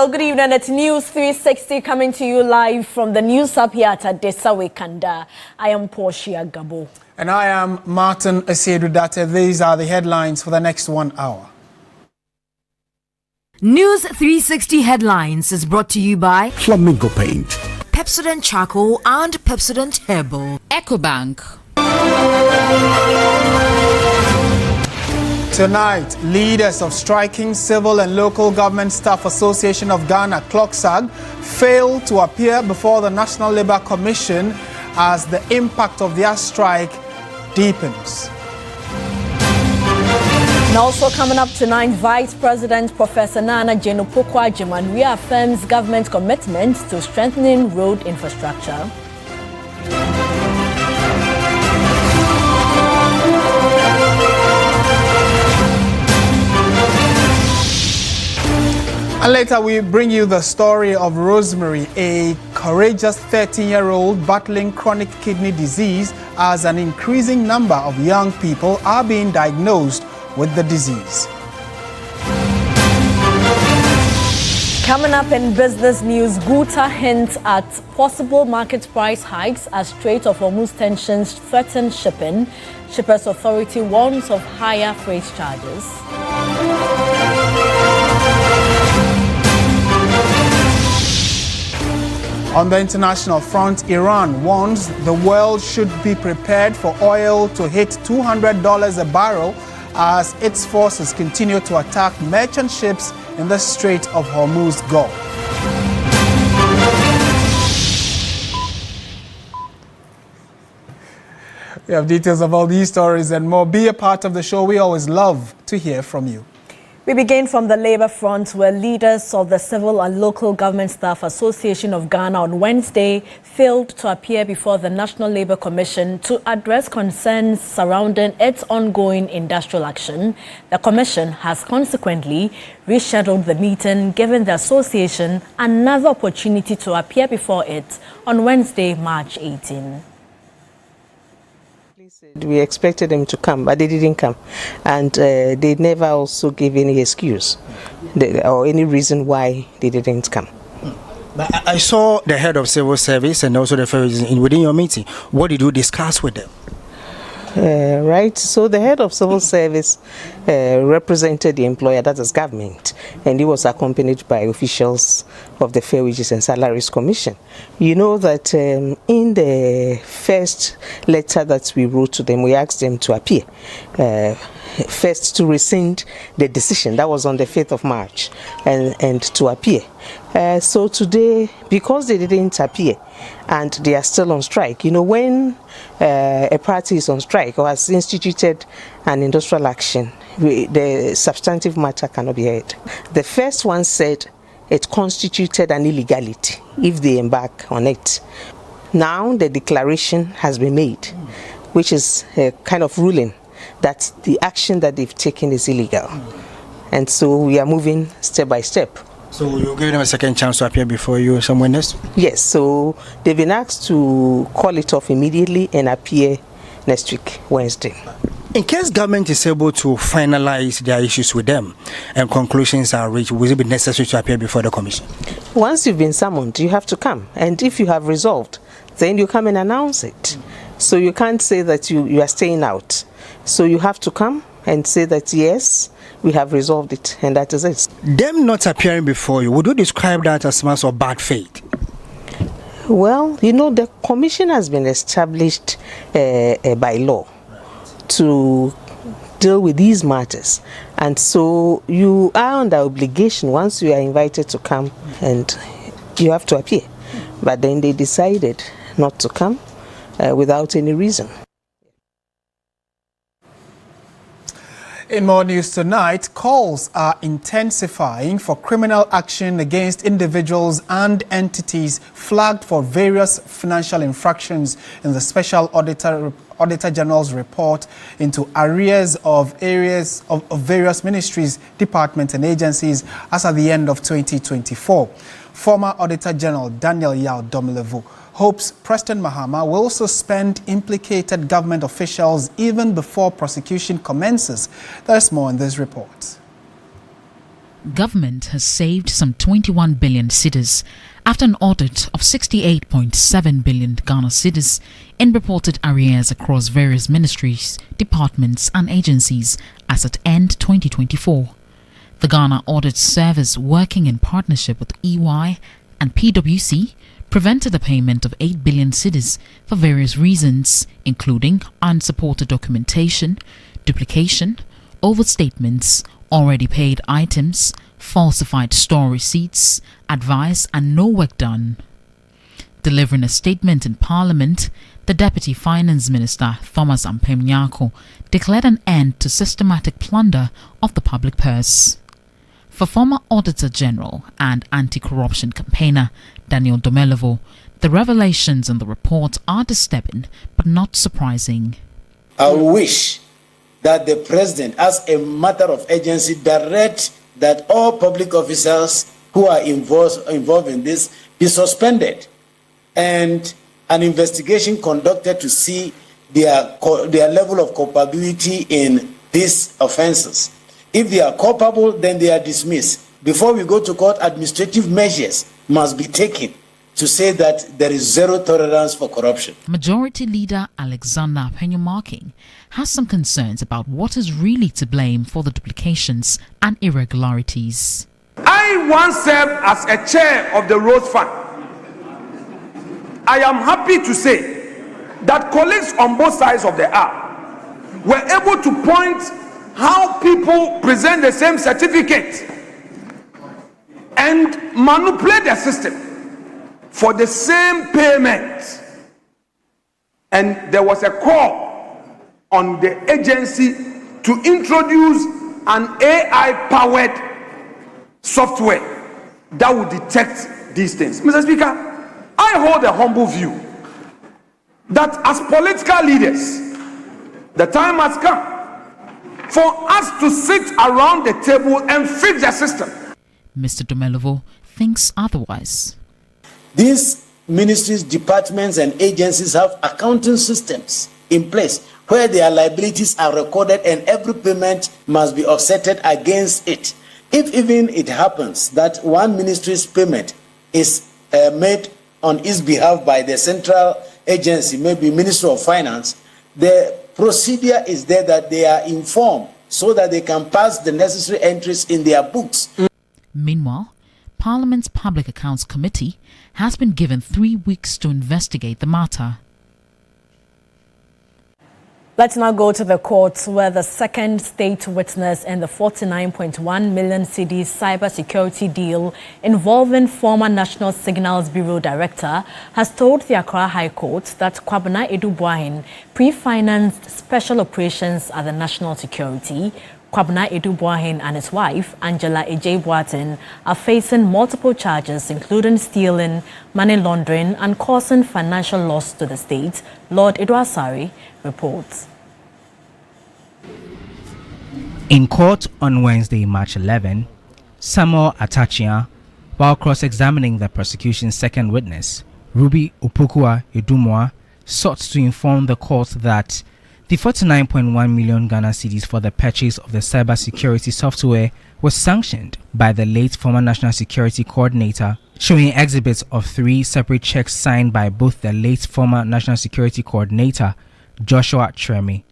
Well, good evening. It's News 360 coming to you live from the News Hub here at Adesawe Kanda. I am Portia Gabo. And I am Martin Asedudate. These are the headlines for the next 1 hour. News 360 Headlines is brought to you by Flamingo Paint, Pepsodent Charcoal and Pepsodent Herbal, EcoBank. Tonight, leaders of striking Civil and Local Government Staff Association of Ghana, CLOGSAG, failed to appear before the National Labour Commission as the impact of their strike deepens. And also coming up tonight, Vice President Professor Nana Jeno-Poku-Agyeman reaffirms government commitment to strengthening road infrastructure. And later we bring you the story of Rosemary, a courageous 13-year-old battling chronic kidney disease, as an increasing number of young people are being diagnosed with the disease. Coming up in business news, Guta hints at possible market price hikes as Strait of Hormuz tensions threaten shipping. Shippers Authority warns of higher freight charges. On the international front, Iran warns the world should be prepared for oil to hit $200 a barrel as its forces continue to attack merchant ships in the Strait of Hormuz Gulf. We have details of all these stories and more. Be a part of the show. We always love to hear from you. We begin from the labor front, where leaders of the Civil and Local Government Staff Association of Ghana on Wednesday failed to appear before the National Labour Commission to address concerns surrounding its ongoing industrial action. The commission has consequently rescheduled the meeting, giving the association another opportunity to appear before it on Wednesday, March 18. We expected them to come, but they didn't come, and they never also gave any excuse or any reason why they didn't come. But I saw the head of civil service and also the ferries within your meeting. What did you discuss with them? Right, so the head of civil service represented the employer, that is government, and he was accompanied by officials of the Fair Wages and Salaries Commission. You know that in the first letter that we wrote to them, we asked them to appear. First to rescind the decision, that was on the 5th of March, and to appear. So today, because they didn't appear and they are still on strike, you know, when a party is on strike or has instituted an industrial action, the substantive matter cannot be heard. The first one said it constituted an illegality if they embark on it. Now the declaration has been made, which is a kind of ruling that the action that they've taken is illegal. And so we are moving step by step. So you'll give them a second chance to appear before you somewhere next? Yes, so they've been asked to call it off immediately and appear next week, Wednesday. In case government is able to finalize their issues with them and conclusions are reached, will it be necessary to appear before the commission? Once you've been summoned, you have to come. And if you have resolved, then you come and announce it. So you can't say that you are staying out. So you have to come and say that, yes, we have resolved it, and that is it. Them not appearing before you, would you describe that as matter of bad faith? Well, you know, the commission has been established by law to deal with these matters, and so you are under obligation once you are invited to come, and you have to appear. But then they decided not to come without any reason. In more news tonight, calls are intensifying for criminal action against individuals and entities flagged for various financial infractions in the Special Auditor General's report into arrears of areas of various ministries, departments and agencies as at the end of 2024. Former Auditor General Daniel Yao Domelevo hopes President Mahama will suspend implicated government officials even before prosecution commences. There's more in this report. Government has saved some 21 billion cedis after an audit of 68.7 billion Ghana cedis in reported arrears across various ministries, departments and agencies as at end 2024. The Ghana Audit Service, working in partnership with EY and PwC, prevented the payment of 8 billion cedis for various reasons, including unsupported documentation, duplication, overstatements, already paid items, falsified store receipts, advice and no work done. Delivering a statement in Parliament, the Deputy Finance Minister, Thomas Ampem-Nyako, declared an end to systematic plunder of the public purse. For former Auditor General and anti-corruption campaigner Daniel Domelovo, the revelations in the report are disturbing but not surprising. I wish that the President, as a matter of urgency, direct that all public officers who are involved in this be suspended and an investigation conducted to see their level of culpability in these offenses. If they are culpable, then they are dismissed. Before we go to court, administrative measures must be taken to say that there is zero tolerance for corruption. Majority Leader Alexander Penyumarking has some concerns about what is really to blame for the duplications and irregularities. I once served as a chair of the Rose Fund. I am happy to say that colleagues on both sides of the aisle were able to point how people present the same certificate and manipulate the system for the same payment. And there was a call on the agency to introduce an AI-powered software that would detect these things. Mr. Speaker, I hold a humble view that as political leaders, the time has come for us to sit around the table and fix the system. Mr. Domelovo thinks otherwise. These ministries, departments and agencies have accounting systems in place where their liabilities are recorded and every payment must be offsetted against it. If even it happens that one ministry's payment is made on its behalf by the central agency, maybe Ministry of Finance, the procedure is there that they are informed so that they can pass the necessary entries in their books. Meanwhile, Parliament's Public Accounts Committee has been given 3 weeks to investigate the matter. Let's now go to the courts where the second state witness in the 49.1 million cedis cybersecurity deal involving former National Signals Bureau Director has told the Accra High Court that Kwabena Edubuahin pre-financed special operations at the National Security. Kwabena Edubuahin and his wife, Angela Ejay-Boatin, are facing multiple charges including stealing, money laundering and causing financial loss to the state, Lord Edwasari reports. In court on Wednesday, March 11, Samuel Atachia, while cross-examining the prosecution's second witness, Ruby Opokua Edumwa, sought to inform the court that the 49.1 million Ghana cedis for the purchase of the cybersecurity software was sanctioned by the late former National Security Coordinator, showing exhibits of 3 separate checks signed by both the late former National Security Coordinator, Joshua Tremi,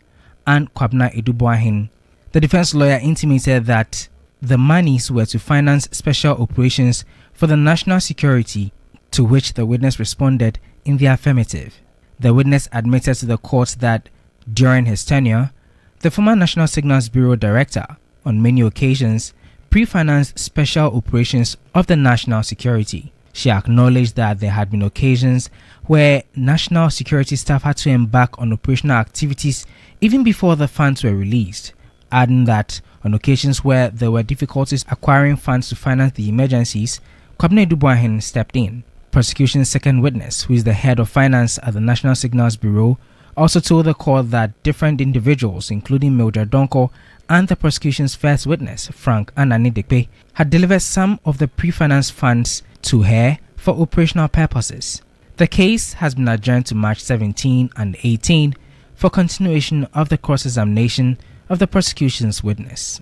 and Kwabena Edubuahin. The defense lawyer intimated that the monies were to finance special operations for the national security, to which the witness responded in the affirmative. The witness admitted to the court that during his tenure, the former National Signals Bureau Director, on many occasions, pre-financed special operations of the national security. She acknowledged that there had been occasions where national security staff had to embark on operational activities even before the funds were released, adding that on occasions where there were difficulties acquiring funds to finance the emergencies, Kwabena Edubuahin stepped in. Prosecution's second witness, who is the head of finance at the National Signals Bureau, also told the court that different individuals, including Mildred Donko and the prosecution's first witness, Frank Ananidekpe, had delivered some of the pre-financed funds to her for operational purposes. The case has been adjourned to March 17 and 18 for continuation of the cross-examination of the prosecution's witness.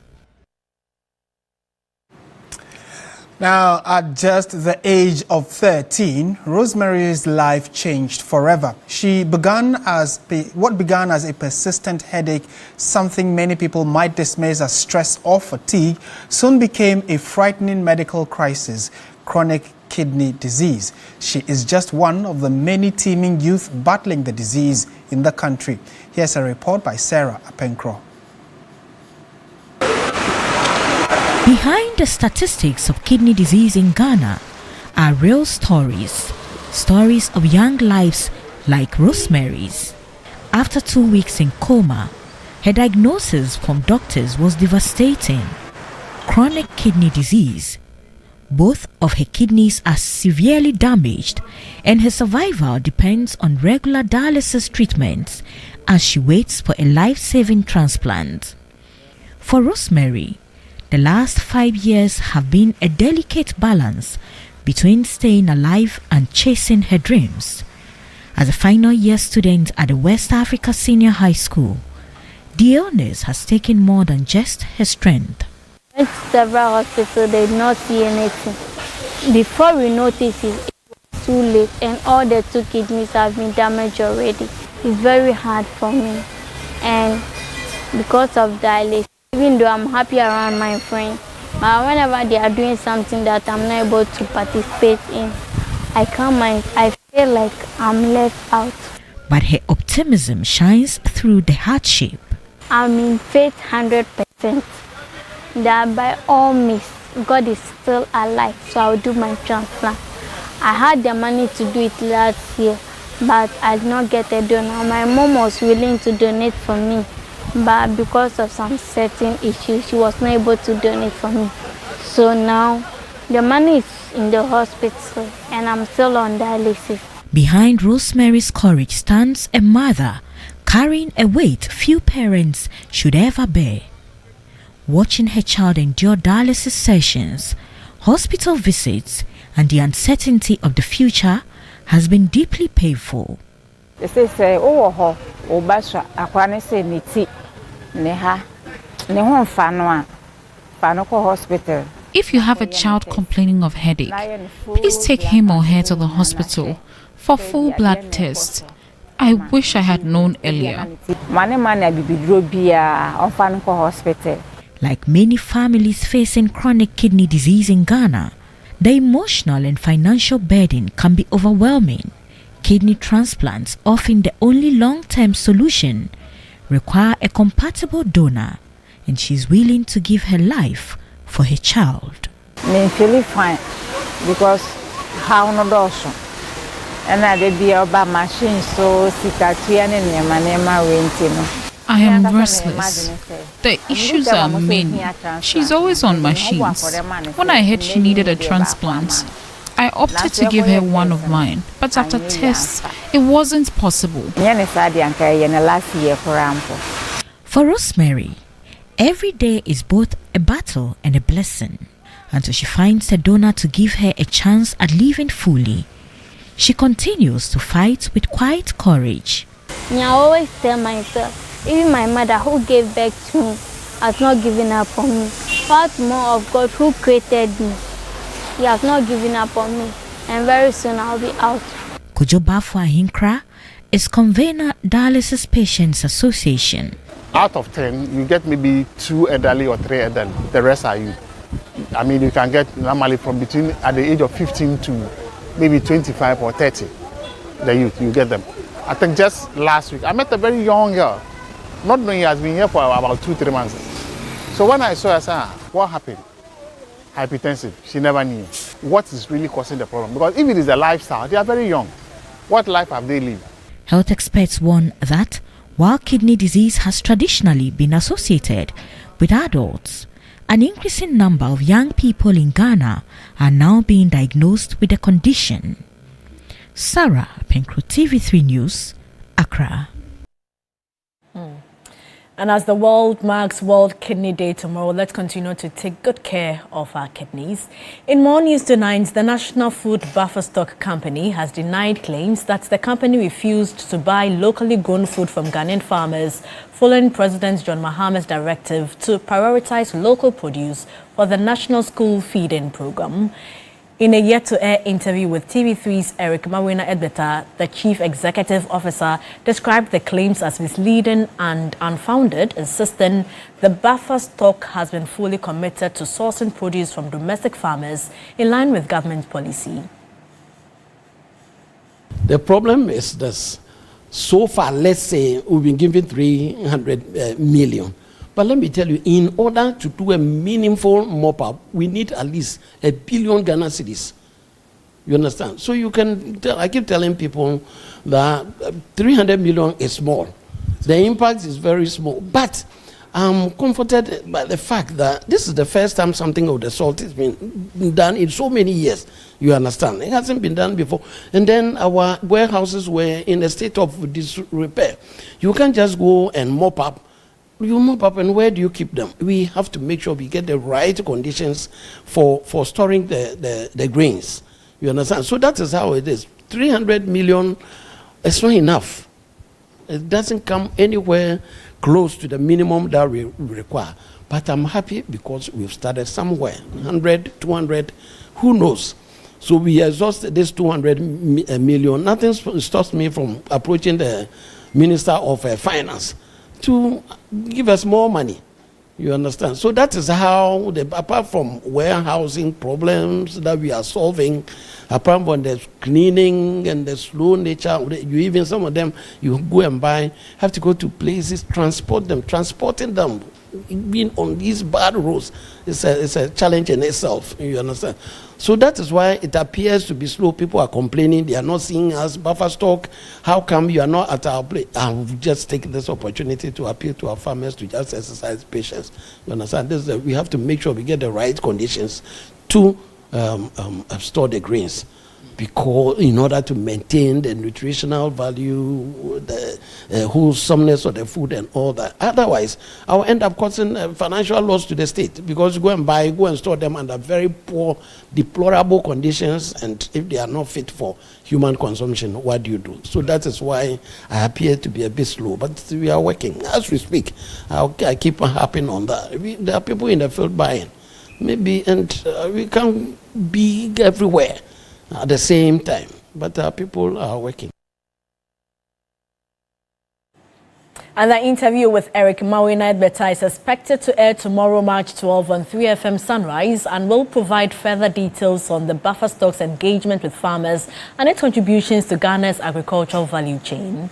Now, at just the age of 13, Rosemary's life changed forever. What began as a persistent headache, something many people might dismiss as stress or fatigue, soon became a frightening medical crisis: chronic kidney disease. She is just one of the many teeming youth battling the disease in the country. Here's a report by Sarah Apenkro. Behind the statistics of kidney disease in Ghana are real stories of young lives like Rosemary's. After 2 weeks in coma, her diagnosis from doctors was devastating: chronic kidney disease. Both of her kidneys are severely damaged, and her survival depends on regular dialysis treatments as she waits for a life-saving transplant. For Rosemary, the last 5 years have been a delicate balance between staying alive and chasing her dreams. As a final year student at the West Africa Senior High School, the illness has taken more than just her strength. Went to several hospitals, they did not see anything. Before we noticed it, was too late, and all the 2 kidneys have been damaged already. It's very hard for me, and because of dialysis, even though I'm happy around my friends, but whenever they are doing something that I'm not able to participate in, I can't mind. I feel like I'm left out. But her optimism shines through the hardship. I'm in faith 100% that by all means, God is still alive, so I'll do my transplant. I had the money to do it last year, but I did not get a donor. My mom was willing to donate for me, but because of some certain issues, she was not able to donate for me. So now, the money is in the hospital, and I'm still on dialysis. Behind Rosemary's courage stands a mother carrying a weight few parents should ever bear. Watching her child endure dialysis sessions, hospital visits, and the uncertainty of the future has been deeply painful. If you have a child complaining of headache, please take him or her to the hospital for full blood tests. I wish I had known earlier. Like many families facing chronic kidney disease in Ghana, the emotional and financial burden can be overwhelming. Kidney transplants, often the only long-term solution, require a compatible donor, and she's willing to give her life for her child. I'm feeling fine because how no also, and I did be about machine so I am restless. The issues are many. She's always on machines. When I heard she needed a transplant, I opted to give her one of mine, but after tests, it wasn't possible. For Rosemary, every day is both a battle and a blessing. Until she finds a donor to give her a chance at living fully, she continues to fight with quiet courage. I always tell myself, even my mother who gave birth to me has not given up on me. What more of God who created me? He has not given up on me, and very soon I'll be out. Kujobafo Ahinkra is convener Dialysis Patients Association. Out of 10, you get maybe 2 elderly or 3 elderly. The rest are you. I mean, you can get normally from between at the age of 15 to maybe 25 or 30. The youth, you get them. I think just last week, I met a very young girl. Not knowing he has been here for about 2-3 months. So when I saw her, I said, what happened? Hypertensive. She never knew. What is really causing the problem? Because if it is a lifestyle, they are very young. What life have they lived? Health experts warn that while kidney disease has traditionally been associated with adults, an increasing number of young people in Ghana are now being diagnosed with the condition. Sarah Apenkro, TV3 News, Accra. And as the world marks World Kidney Day tomorrow, let's continue to take good care of our kidneys. In more news tonight, the National Food Buffer Stock Company has denied claims that the company refused to buy locally grown food from Ghanaian farmers following President John Mahama's directive to prioritize local produce for the National School Feeding Program. In a yet-to-air interview with TV3's Eric Mawina Edbeta, the Chief Executive Officer described the claims as misleading and unfounded, insisting the buffer stock has been fully committed to sourcing produce from domestic farmers in line with government policy. The problem is this. So far, let's say we've been given 300 million. But let me tell you, in order to do a meaningful mop-up, we need at least 1 billion Ghana cedis. You understand? So you can tell, I keep telling people that 300 million is small. The impact is very small. But I'm comforted by the fact that this is the first time something of the sort has been done in so many years. You understand? It hasn't been done before. And then our warehouses were in a state of disrepair. You can't just go and mop up. You mop up, and where do you keep them? We have to make sure we get the right conditions for storing the grains. You understand? So that is how it is. 300 million is not enough. It doesn't come anywhere close to the minimum that we require. But I'm happy because we've started somewhere. 100, 200, who knows? So we exhausted this 200 million. Nothing stops me from approaching the Minister of Finance to give us more money. You understand? So that is how, apart from warehousing problems that we are solving, apart from the cleaning and the slow nature, you even some of them, you go and buy, have to go to places, transport them. Transporting them, being on these bad roads, it's a challenge in itself. You understand? So that is why it appears to be slow. People are complaining. They are not seeing us. Buffer stock, how come you are not at our place? I've just taken this opportunity to appeal to our farmers to just exercise patience. You understand? We have to make sure we get the right conditions to store the grains, because in order to maintain the nutritional value, the wholesomeness of the food and all that. Otherwise, I'll end up causing financial loss to the state, because you go and store them under very poor, deplorable conditions, and if they are not fit for human consumption, what do you do? So that is why I appear to be a bit slow, but we are working. As we speak, I keep harping on that. There are people in the field buying, maybe, and we can't be everywhere at the same time, but people are working. And the interview with Eric Mawina Edbeta is expected to air tomorrow, March 12 on 3FM Sunrise, and will provide further details on the buffer stock's engagement with farmers and its contributions to Ghana's agricultural value chain.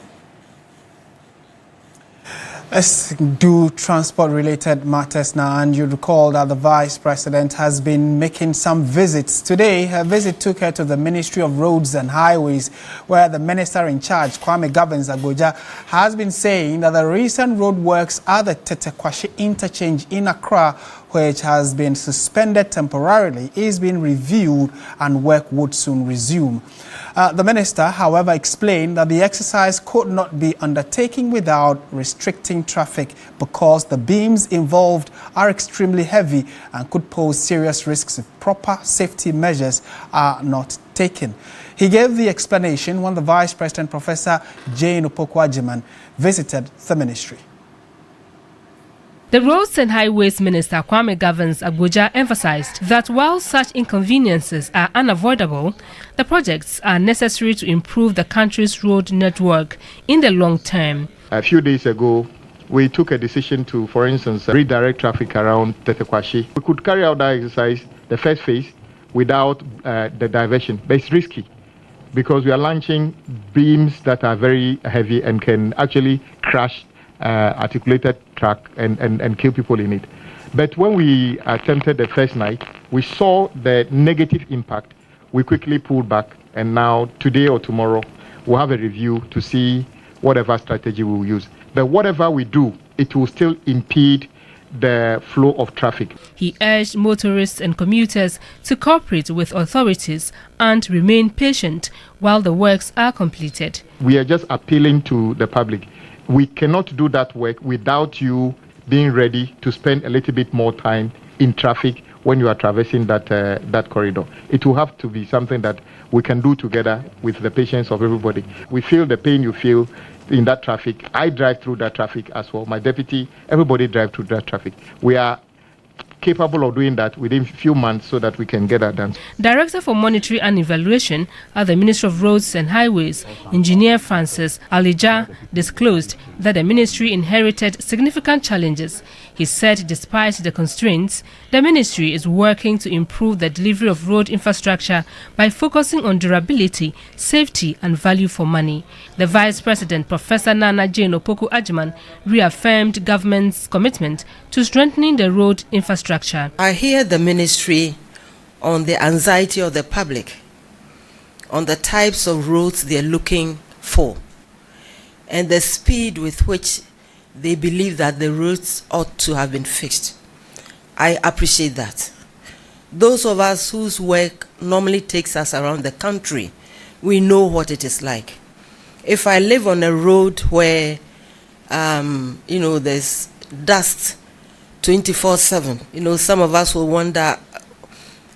Let's do transport-related matters now, and you recall that the Vice President has been making some visits. Today, her visit took her to the Ministry of Roads and Highways, where the Minister in charge, Kwame Gavins-Agbodza, has been saying that the recent road works at the Tetekwashi interchange in Accra, which has been suspended temporarily, is being reviewed and work would soon resume. The minister, however, explained that the exercise could not be undertaken without restricting traffic because the beams involved are extremely heavy and could pose serious risks if proper safety measures are not taken. He gave the explanation when the Vice President, Professor Jane Opoku-Agyeman, visited the ministry. The Roads and Highways Minister Kwame Gavins-Agbodza emphasized that while such inconveniences are unavoidable, the projects are necessary to improve the country's road network in the long term. A few days ago, we took a decision to, for instance, redirect traffic around Tetekwashi. We could carry out that exercise, the first phase, without the diversion, but it's risky because we are launching beams that are very heavy and can actually crash articulated truck and kill people in it. But when we attempted the first night, we saw the negative impact. We quickly pulled back, and now today or tomorrow we'll have a review to see whatever strategy we will use. But whatever we do, it will still impede the flow of traffic. He urged motorists and commuters to cooperate with authorities and remain patient while the works are completed. We are just appealing to the public. We cannot do that work without you being ready to spend a little bit more time in traffic when you are traversing that corridor. It will have to be something that we can do together with the patience of everybody. We feel the pain you feel in that traffic. I drive through that traffic as well. My deputy, everybody drive through that traffic. We are capable of doing that within a few months so that we can get that done. Director for Monitoring and Evaluation at the Ministry of Roads and Highways, Engineer Francis Alija, disclosed that the ministry inherited significant challenges. He said despite the constraints, the ministry is working to improve the delivery of road infrastructure by focusing on durability, safety and value for money. The Vice President, Professor Nana Jane Opoku Agyeman, reaffirmed government's commitment to strengthening the road infrastructure. I hear the ministry on the anxiety of the public, on the types of roads they're looking for, and the speed with which they believe that the roads ought to have been fixed. I appreciate that. Those of us whose work normally takes us around the country, we know what it is like. If I live on a road where, there's dust 24/7, some of us will wonder,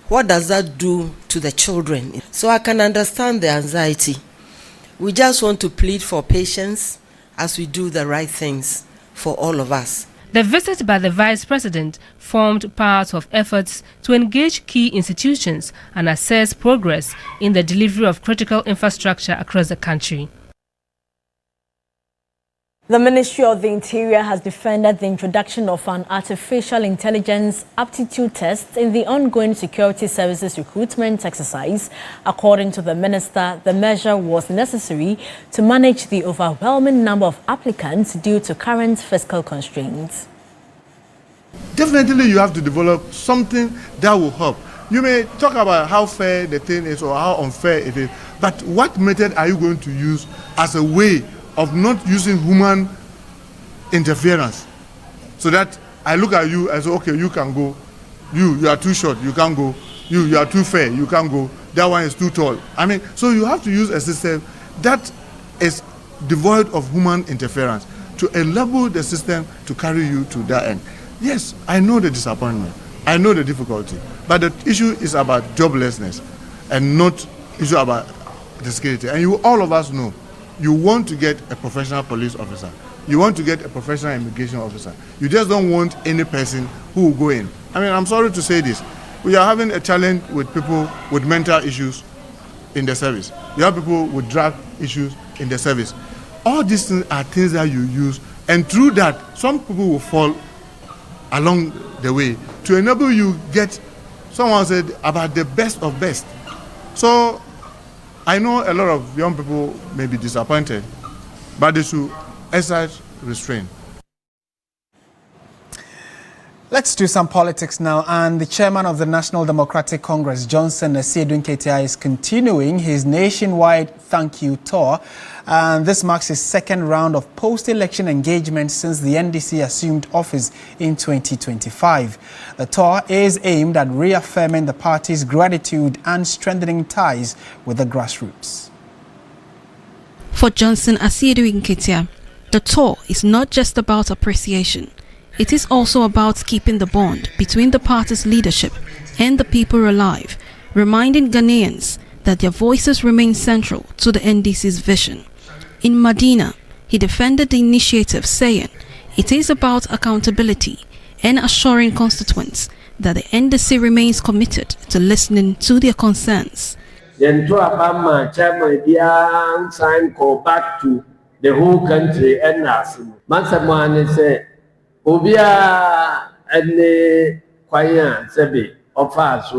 what does that do to the children? So I can understand the anxiety. We just want to plead for patience as we do the right things for all of us. The visit by the Vice President formed part of efforts to engage key institutions and assess progress in the delivery of critical infrastructure across the country. The Ministry of the Interior has defended the introduction of an artificial intelligence aptitude test in the ongoing security services recruitment exercise. According to the minister, the measure was necessary to manage the overwhelming number of applicants due to current fiscal constraints. Definitely you have to develop something that will help. You may talk about how fair the thing is or how unfair it is, but what method are you going to use as a way of not using human interference, so that I look at you and say, okay, you can go, you are too short, you can't go, you are too fair, you can't go, that one is too tall. So you have to use a system that is devoid of human interference to enable the system to carry you to that end. Yes, I know the disappointment, I know the difficulty, but the issue is about joblessness and not issue about the security. And all of us know, you want to get a professional police officer. You want to get a professional immigration officer. You just don't want any person who will go in. I'm sorry to say this. We are having a challenge with people with mental issues in the service. You have people with drug issues in the service. All these things are things that you use, and through that, some people will fall along the way to enable you get, someone said, about the best of best. So I know a lot of young people may be disappointed, but they should exercise restraint. Let's do some politics now. And the chairman of the National Democratic Congress, Johnson Asiedu Nketia, is continuing his nationwide thank you tour. And this marks his second round of post-election engagement since the NDC assumed office in 2025. The tour is aimed at reaffirming the party's gratitude and strengthening ties with the grassroots. For Johnson Asiedu Nketia, the tour is not just about appreciation. It is also about keeping the bond between the party's leadership and the people alive, reminding Ghanaians that their voices remain central to the NDC's vision. In Medina, he defended the initiative, saying it is about accountability and assuring constituents that the NDC remains committed to listening to their concerns. Then to Obama, Chairman, sign go back to the whole country and us. Mansaman said, Obia and Kwaya Sebi of us,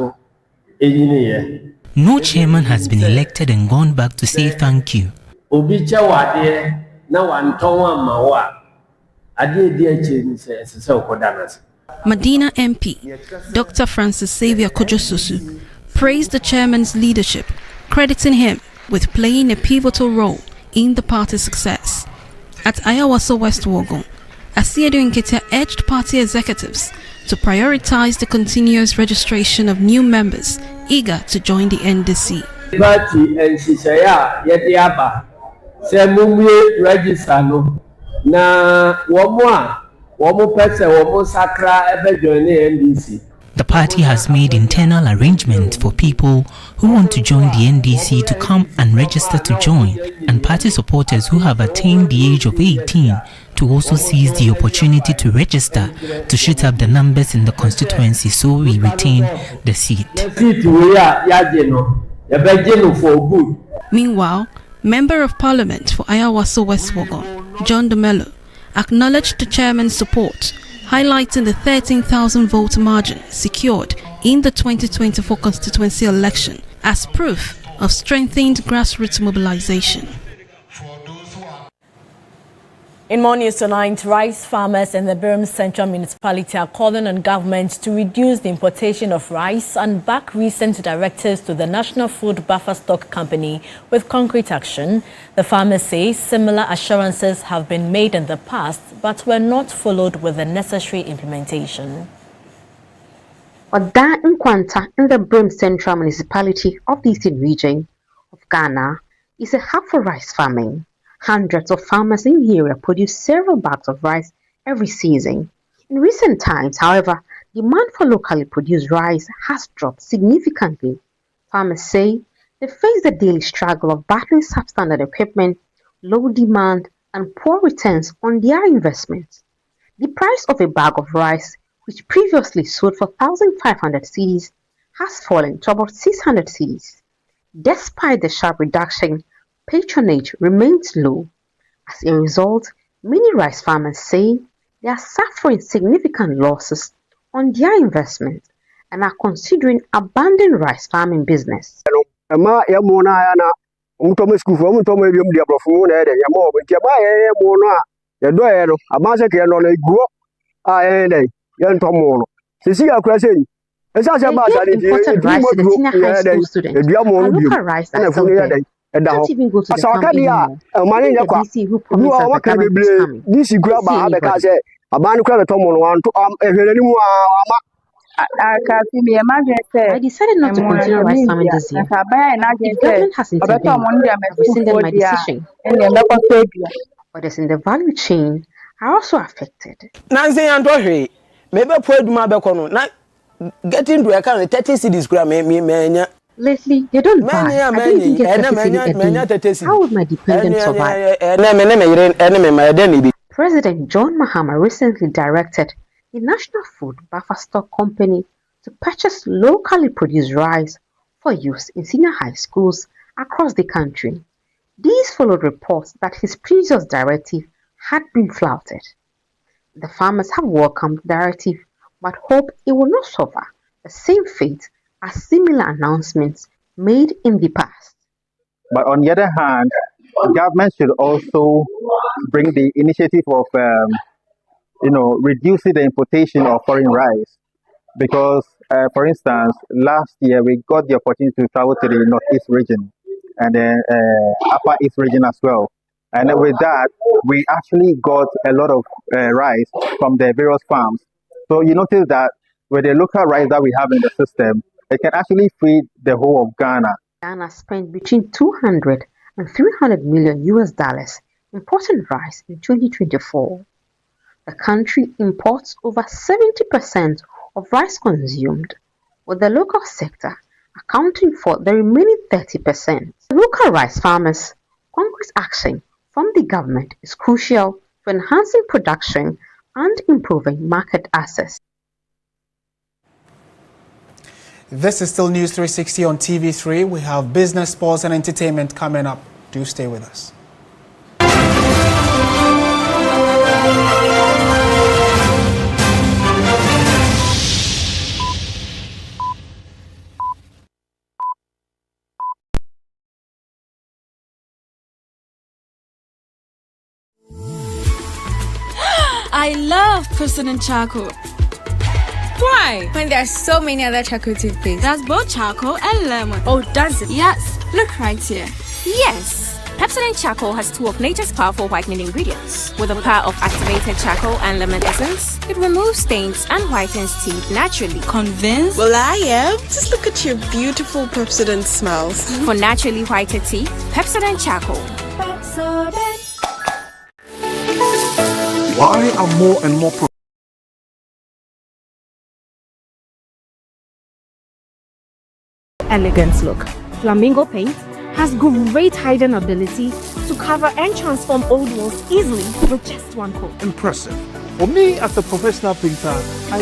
engineer. No chairman has been elected and gone back to say thank you. Obicha wade na wantonwa mawa ade dia cheni se okodanas. Medina MP Dr. Francis Xavier Kojosusu praised the chairman's leadership, crediting him with playing a pivotal role in the party's success. At Ayawaso West Wogon, Asiedu Nketia urged party executives to prioritize the continuous registration of new members eager to join the NDC. Party and Sisaya Yetiaba say mumwe register no na womo pese womo sakra ebe join the NDC. The party has made internal arrangements for people who want to join the NDC to come and register to join, and party supporters who have attained the age of 18 to also seize the opportunity to register to shoot up the numbers in the constituency so we retain the seat. Meanwhile, Member of Parliament for Ayawaso West Wogon, John DeMello, acknowledged the chairman's support, highlighting the 13,000 vote margin secured in the 2024 constituency election as proof of strengthened grassroots mobilization. In more news tonight, rice farmers in the Birmingham Central Municipality are calling on government to reduce the importation of rice and back recent directives to the National Food Buffer Stock Company with concrete action. The farmers say similar assurances have been made in the past but were not followed with the necessary implementation. Oda Nkwanta in the Birmingham Central Municipality of the Eastern Region of Ghana is a hub for rice farming. Hundreds of farmers in the area produce several bags of rice every season. In recent times, however, demand for locally produced rice has dropped significantly. Farmers say they face the daily struggle of battling substandard equipment, low demand, and poor returns on their investments. The price of a bag of rice, which previously sold for 1,500 cedis, has fallen to about 600 cedis. Despite the sharp reduction, patronage remains low. As a result, many rice farmers say they are suffering significant losses on their investment and are considering abandoning rice farming business. Imported rice to the senior high school students, and local rice that sell there can't even go to the farm anymore. Even the DC who promised us the government is coming. Don't see anybody. I decided not to continue rice farming this year. If the government has intervened, I've rescinded my decision. Others in the value chain are also affected. Getting to account 30 cedis lately, they don't buy. I don't even get 30 cedis a day. How would my dependents survive? President John Mahama recently directed the National Food Buffer Stock Company to purchase locally produced rice for use in senior high schools across the country. These followed reports that his previous directive had been flouted. The farmers have welcomed the directive but hope it will not suffer the same fate as similar announcements made in the past. But on the other hand, the government should also bring the initiative of, reducing the importation of foreign rice. Because, for instance, last year we got the opportunity to travel to the Northeast region and then Upper East region as well. And with that, we actually got a lot of rice from the various farms. So you notice that with the local rice that we have in the system, it can actually feed the whole of Ghana. Ghana spent between 200 and 300 million US dollars importing rice in 2024. The country imports over 70% of rice consumed, with the local sector accounting for the remaining 30%. For local rice farmers, concrete action from the government is crucial for enhancing production and improving market access. This is still News 360 on TV3. We have business, sports, and entertainment coming up. Do stay with us. I love President Charcoal. Why? When there are so many other charcoal toothpaste. That's both charcoal and lemon. Oh, does it? Yes. Look right here. Yes. Pepsodent Charcoal has two of nature's powerful whitening ingredients. With the power of activated charcoal and lemon essence, it removes stains and whitens teeth naturally. Convinced? Well, I am. Just look at your beautiful Pepsodent smiles. For naturally whiter teeth, Pepsodent Charcoal. Pepsodent. Why are more and more elegance look. Flamingo paint has great hiding ability to cover and transform old walls easily with just one coat. Impressive. For me, as a professional painter, I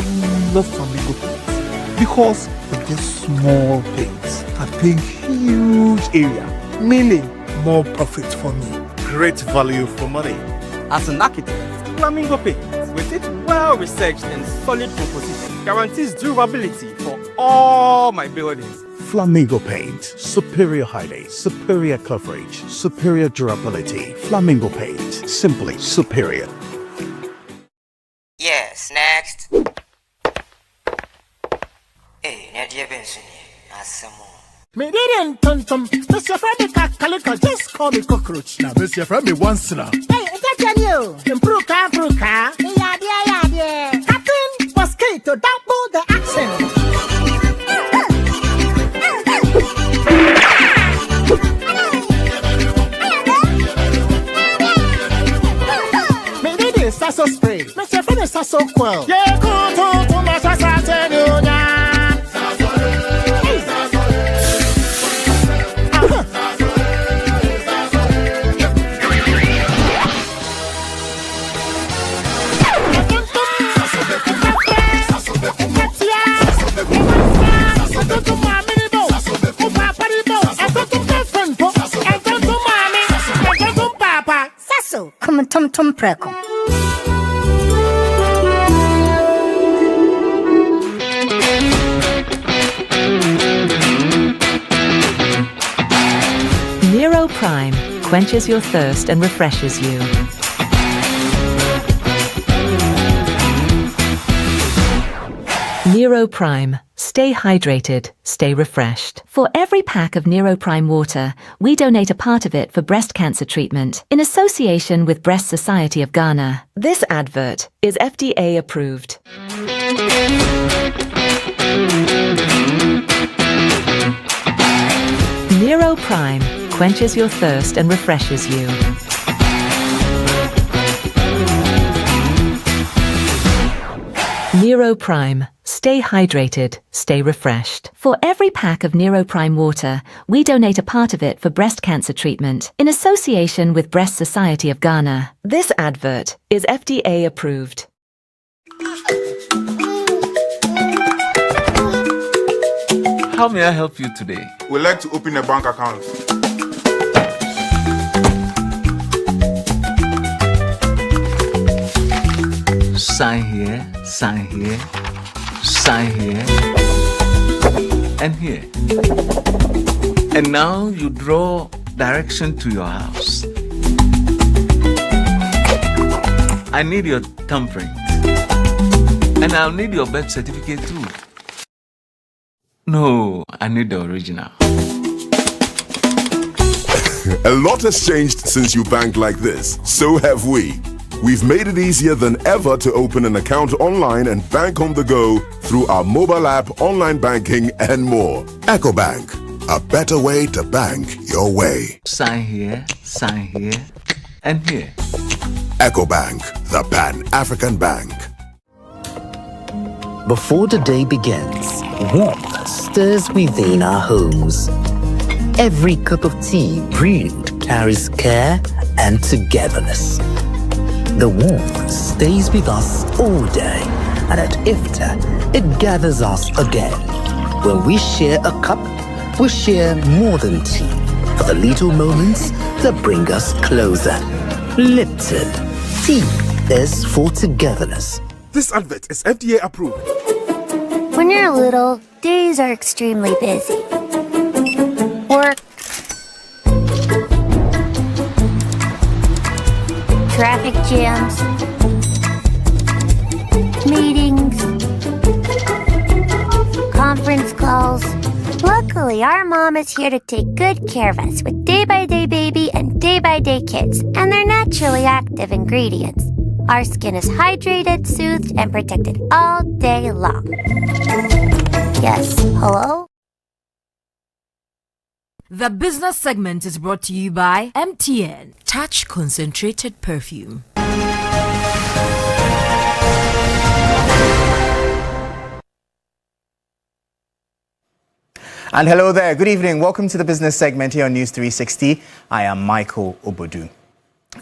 love Flamingo paints because with these small paints are paint huge area, meaning more profit for me. Great value for money. As an architect, Flamingo Paint, with its well-researched and solid composition, guarantees durability for all my buildings. Flamingo Paint, superior hiding, superior coverage, superior durability. Flamingo Paint, simply superior. Yes, next. Hey, Nadia Benson, some more. Me didn't tum. Mr. Friendly Calico, just call me cockroach. Now, Mr. Friendly once now. Hey, is that you? Improve car. Yeah. Captain Mosquito, double the action. Me did it, Sasso spray. Mr. Friendly Sasso quell. Yeah, go to my Sasso. Tum preko. Nero Prime quenches your thirst and refreshes you. Nero Prime. Stay hydrated, stay refreshed. For every pack of Nero Prime water, we donate a part of it for breast cancer treatment in association with Breast Society of Ghana. This advert is FDA approved. Nero Prime quenches your thirst and refreshes you. Nero Prime. Stay hydrated, stay refreshed. For every pack of Nero Prime water, we donate a part of it for breast cancer treatment in association with Breast Society of Ghana. This advert is FDA approved. How may I help you today? We'd like to open a bank account. Sign here, sign here, sign here, and here. And now you draw direction to your house. I need your thumbprint. And I'll need your birth certificate too. No, I need the original. A lot has changed since you banked like this. So have we. We've made it easier than ever to open an account online and bank on the go through our mobile app, online banking, and more. EcoBank, a better way to bank your way. Sign here, and here. EcoBank, the Pan-African Bank. Before the day begins, warmth stirs within our homes. Every cup of tea brewed carries care and togetherness. The warmth stays with us all day, and at Iftar, it gathers us again. When we share a cup, we share more than tea, for the little moments that bring us closer. Lipton, tea is for togetherness. This advert is FDA approved. When you're little, days are extremely busy. Work, traffic jams, meetings, conference calls. Luckily, our mom is here to take good care of us with day-by-day baby and day-by-day kids and their naturally active ingredients. Our skin is hydrated, soothed, and protected all day long. Yes, hello? The business segment is brought to you by MTN. Touch concentrated perfume. And hello there. Good evening. Welcome to the business segment here on News 360. I am Michael Obodu.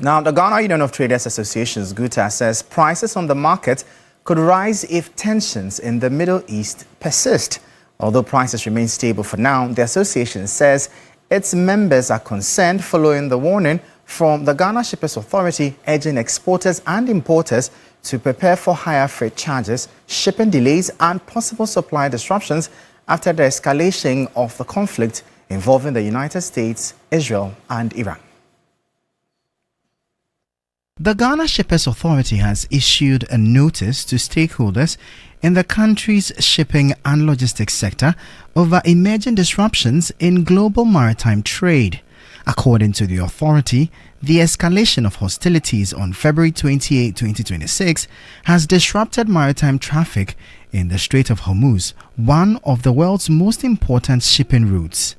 Now, the Ghana Union of Traders Associations, GUTA, says prices on the market could rise if tensions in the Middle East persist. Although prices remain stable for now, the association says its members are concerned following the warning from the Ghana Shippers Authority urging exporters and importers to prepare for higher freight charges, shipping delays and possible supply disruptions after the escalation of the conflict involving the United States, Israel and Iran. The Ghana Shippers Authority has issued a notice to stakeholders in the country's shipping and logistics sector over emerging disruptions in global maritime trade. According to the authority, the escalation of hostilities on February 28, 2026 has disrupted maritime traffic in the Strait of Hormuz, one of the world's most important shipping routes.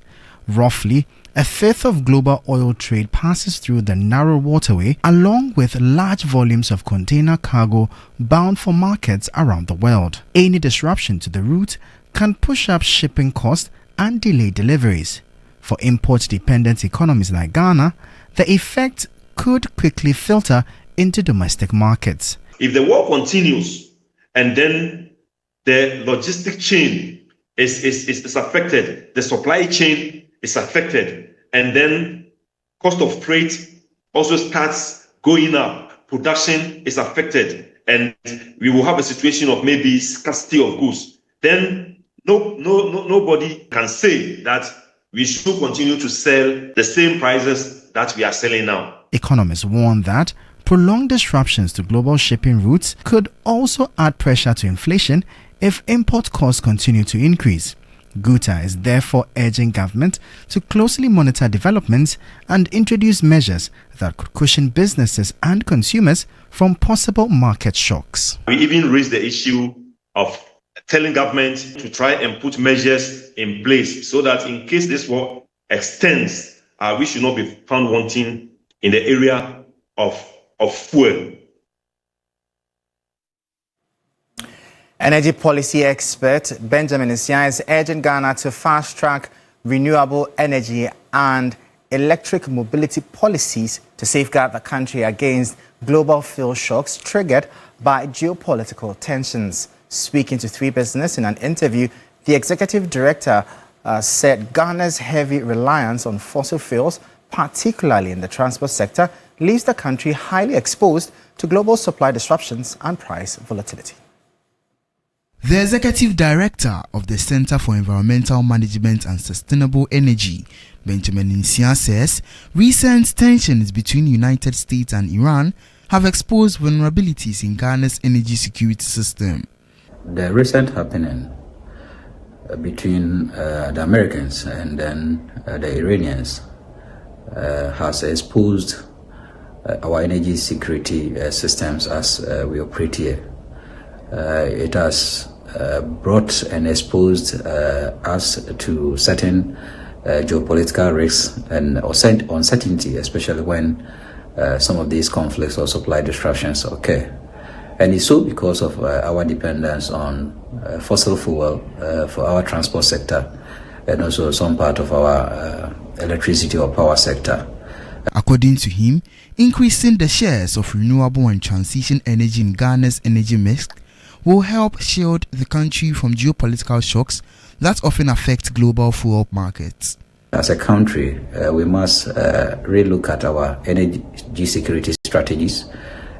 Roughly a fifth of global oil trade passes through the narrow waterway, along with large volumes of container cargo bound for markets around the world. Any disruption to the route can push up shipping costs and delay deliveries. For import-dependent economies like Ghana, the effect could quickly filter into domestic markets. If the war continues and then the logistic chain is affected, the supply chain is affected, and then cost of freight also starts going up, production is affected, and we will have a situation of maybe scarcity of goods, then nobody can say that we should continue to sell the same prices that we are selling now. Economists warn that prolonged disruptions to global shipping routes could also add pressure to inflation if import costs continue to increase. GUTA is therefore urging government to closely monitor developments and introduce measures that could cushion businesses and consumers from possible market shocks. We even raised the issue of telling government to try and put measures in place so that in case this war extends, we should not be found wanting in the area of fuel. Energy policy expert Benjamin Nsia is urging Ghana to fast-track renewable energy and electric mobility policies to safeguard the country against global fuel shocks triggered by geopolitical tensions. Speaking to 3 Business in an interview, the executive director said Ghana's heavy reliance on fossil fuels, particularly in the transport sector, leaves the country highly exposed to global supply disruptions and price volatility. The executive director of the Center for Environmental Management and Sustainable Energy, Benjamin Nsia, says recent tensions between the United States and Iran have exposed vulnerabilities in Ghana's energy security system. The recent happening between the Americans and then the Iranians has exposed our energy security systems as we operate here. It has brought and exposed us to certain geopolitical risks and uncertainty, especially when some of these conflicts or supply disruptions occur. And it's so because of our dependence on fossil fuel for our transport sector and also some part of our electricity or power sector. According to him, increasing the shares of renewable and transition energy in Ghana's energy mix will help shield the country from geopolitical shocks that often affect global fuel markets. As a country, we must relook at our energy security strategies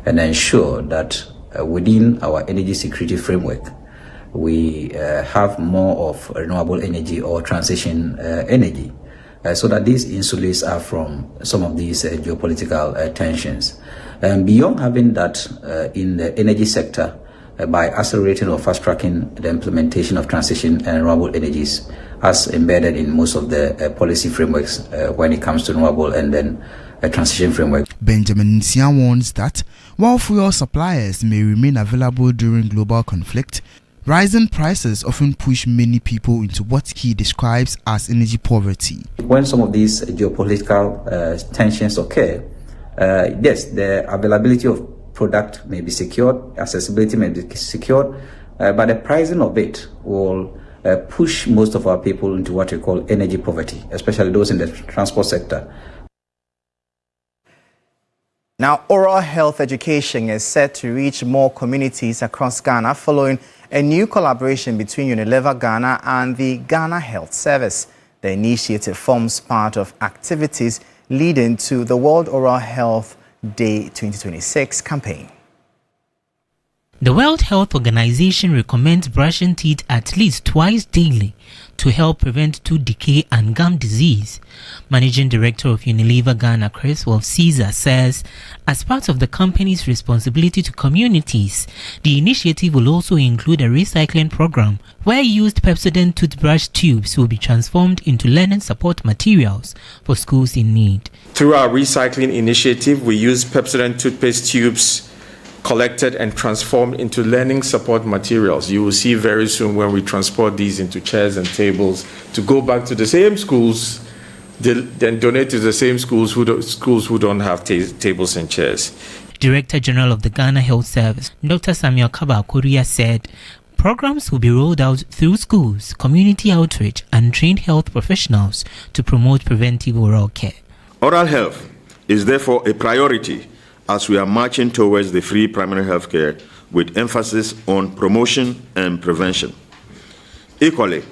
and ensure that within our energy security framework, we have more of renewable energy or transition energy, so that these insulates us from some of these geopolitical tensions. And beyond having that in the energy sector, by accelerating or fast-tracking the implementation of transition and renewable energies as embedded in most of the policy frameworks when it comes to renewable and then a transition framework. Benjamin Nsia warns that while fuel suppliers may remain available during global conflict, rising prices often push many people into what he describes as energy poverty. When some of these geopolitical tensions occur, yes, the availability of product may be secured, accessibility may be secured, but the pricing of it will push most of our people into what we call energy poverty, especially those in the transport sector. Now, oral health education is set to reach more communities across Ghana following a new collaboration between Unilever Ghana and the Ghana Health Service. The initiative forms part of activities leading to the World Oral Health Day 2026 campaign. The World Health Organization recommends brushing teeth at least twice daily to help prevent tooth decay and gum disease. Managing Director of Unilever Ghana, Chris Caesar, says, as part of the company's responsibility to communities, the initiative will also include a recycling program where used Pepsodent toothbrush tubes will be transformed into learning support materials for schools in need. Through our recycling initiative, we use Pepsodent toothpaste tubes collected and transformed into learning support materials. You will see very soon when we transport these into chairs and tables to go back to the same schools, then donate to the same schools who don't have tables and chairs. Director General of the Ghana Health Service, Dr. Samuel Kaba-Korea, said programs will be rolled out through schools, community outreach, and trained health professionals to promote preventive oral care. Oral health is therefore a priority as we are marching towards the free primary health care with emphasis on promotion and prevention. Equally,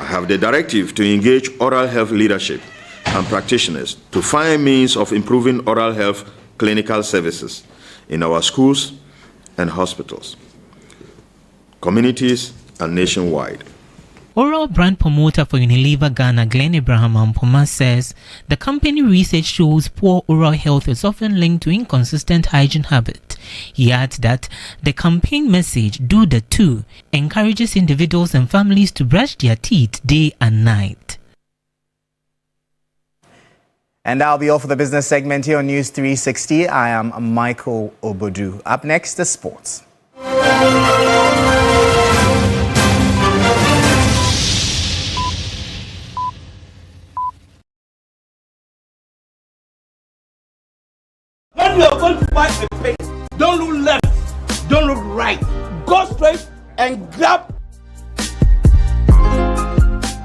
I have the directive to engage oral health leadership and practitioners to find means of improving oral health clinical services in our schools and hospitals, communities, and nationwide. Oral brand promoter for Unilever Ghana, Glenn Abraham Ampoma, says the company research shows poor oral health is often linked to inconsistent hygiene habits. He adds that the campaign message, Do the Two, encourages individuals and families to brush their teeth day and night. And that'll be all for the business segment here on News 360. I am Michael Obodu. Up next, the sports. When you are going to buy a paint, don't look left, don't look right. Go straight and grab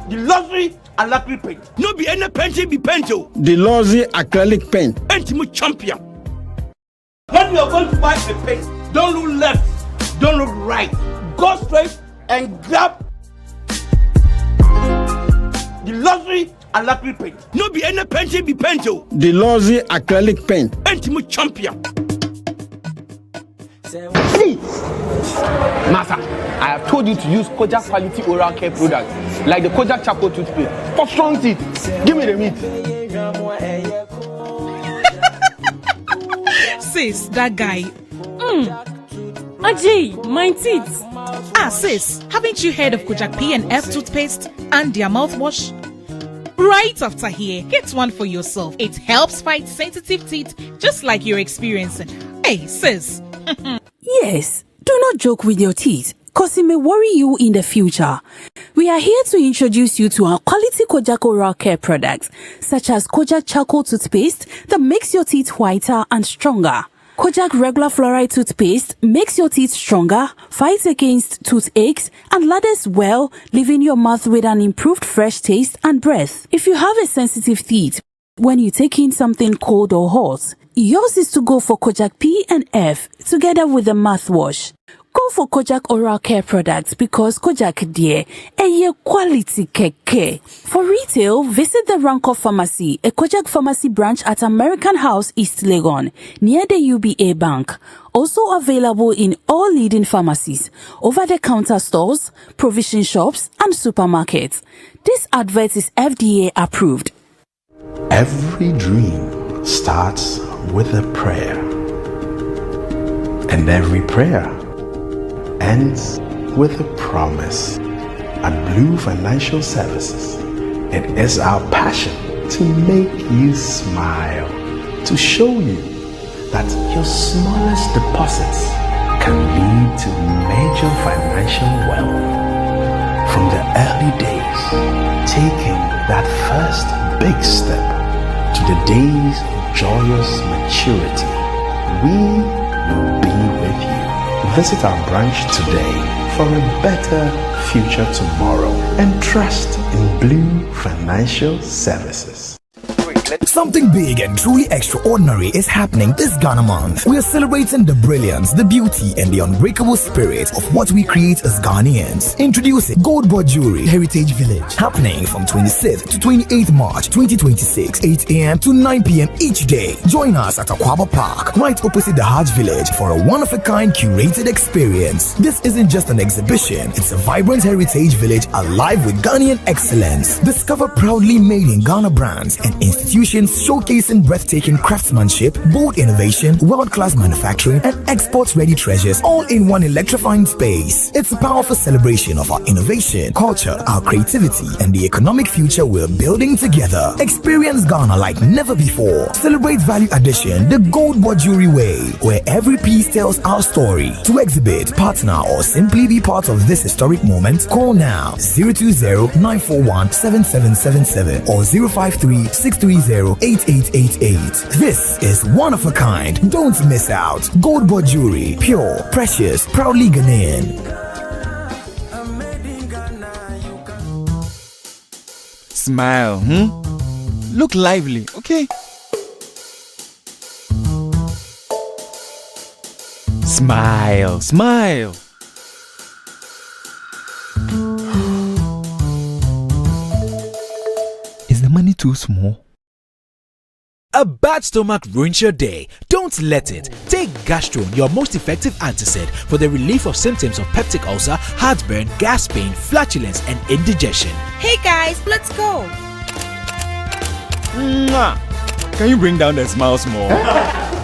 the luxury acrylic paint. No be any paint, be paint. The Lozi acrylic paint. Paint champion. When you are going to buy a paint, don't look left, don't look right. Go straight and grab the luxury acrylic paint. No be any paint, be paint. The Lozi acrylic paint. Paint champion. See, Master, I have told you to use Kojak quality oral care products like the Kojak charcoal toothpaste for strong teeth. Give me the meat. Sis, that guy. Ajay, my teeth. Sis, haven't you heard of Kojak P&F toothpaste and their mouthwash? Right after here, get one for yourself. It helps fight sensitive teeth just like you're experiencing. Hey, sis. Yes, do not joke with your teeth, cause it may worry you in the future. We are here to introduce you to our quality Kojak oral care products, such as Kojak charcoal toothpaste that makes your teeth whiter and stronger. Kojak regular fluoride toothpaste makes your teeth stronger, fights against toothaches, and lathers well, leaving your mouth with an improved fresh taste and breath. If you have a sensitive teeth, when you take in something cold or hot, yours is to go for Kojak P&F together with the mouthwash. Go for Kojak oral care products because Kojak dear, a quality keke. For retail, visit the Rancor Pharmacy, a Kojak Pharmacy branch at American House, East Legon, near the UBA Bank. Also available in all leading pharmacies, over-the-counter stores, provision shops, and supermarkets. This advert is FDA approved. Every dream starts with a prayer, and every prayer ends with a promise. At Blue Financial Services, it is our passion to make you smile, to show you that your smallest deposits can lead to major financial wealth. From the early days, taking that first big step to the days of joyous maturity, we will be with you. Visit our branch today for a better future tomorrow and trust in Blue Financial Services. Something big and truly extraordinary is happening this Ghana month. We are celebrating the brilliance, the beauty, and the unbreakable spirit of what we create as Ghanaians. Introducing Gold Board Jewelry Heritage Village, happening from 26th to 28th March 2026, 8 a.m. to 9 p.m. each day. Join us at Akwaba Park, right opposite the Hajj Village, for a one-of-a-kind curated experience. This isn't just an exhibition, it's a vibrant heritage village alive with Ghanaian excellence. Discover proudly made in Ghana brands and institutions showcasing breathtaking craftsmanship, bold innovation, world-class manufacturing, and export-ready treasures, all in one electrifying space. It's a powerful celebration of our innovation, culture, our creativity, and the economic future we're building together. Experience Ghana like never before. Celebrate value addition the Gold Board Jewelry way, where every piece tells our story. To exhibit, partner, or simply be part of this historic moment, call now 020-941-7777 or 053-630-8888. This is one of a kind. Don't miss out. Gold Board Jewelry, pure, precious, proudly Ghanaian. Smile, Look lively, okay? Smile, smile. Is the money too small? A bad stomach ruins your day. Don't let it. Take Gastron, your most effective antacid, for the relief of symptoms of peptic ulcer, heartburn, gas pain, flatulence, and indigestion. Hey guys, let's go. Mwah. Can you bring down the smile small?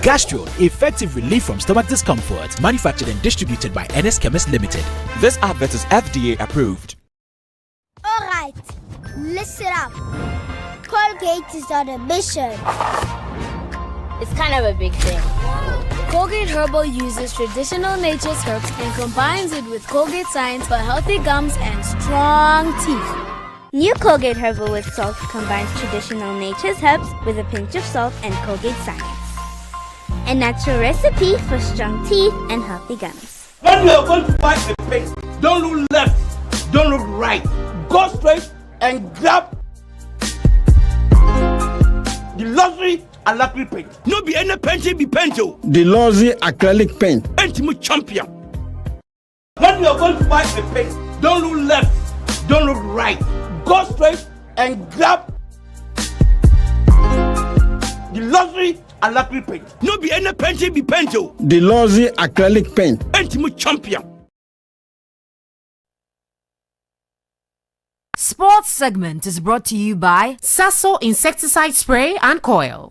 Gastron, effective relief from stomach discomfort. Manufactured and distributed by NS Chemist Limited. This advert is FDA approved. Alright, listen up. Colgate is on a mission. It's kind of a big thing. Colgate Herbal uses traditional nature's herbs and combines it with Colgate Science for healthy gums and strong teeth. New Colgate Herbal with Salt combines traditional nature's herbs with a pinch of salt and Colgate Science. A natural recipe for strong teeth and healthy gums. When you are going to buy a paint, don't look left, don't look right. Go straight and grab the luxury acrylic paint. No be any paint, be paint. The luxury acrylic paint. Ultimate champion. When you are going to buy a paint, don't look left, don't look right. Go straight and grab the luxury acrylic paint. No be any paint, be paint. The luxury acrylic paint. Ultimate champion. Sports segment is brought to you by Sasso Insecticide Spray and Coil.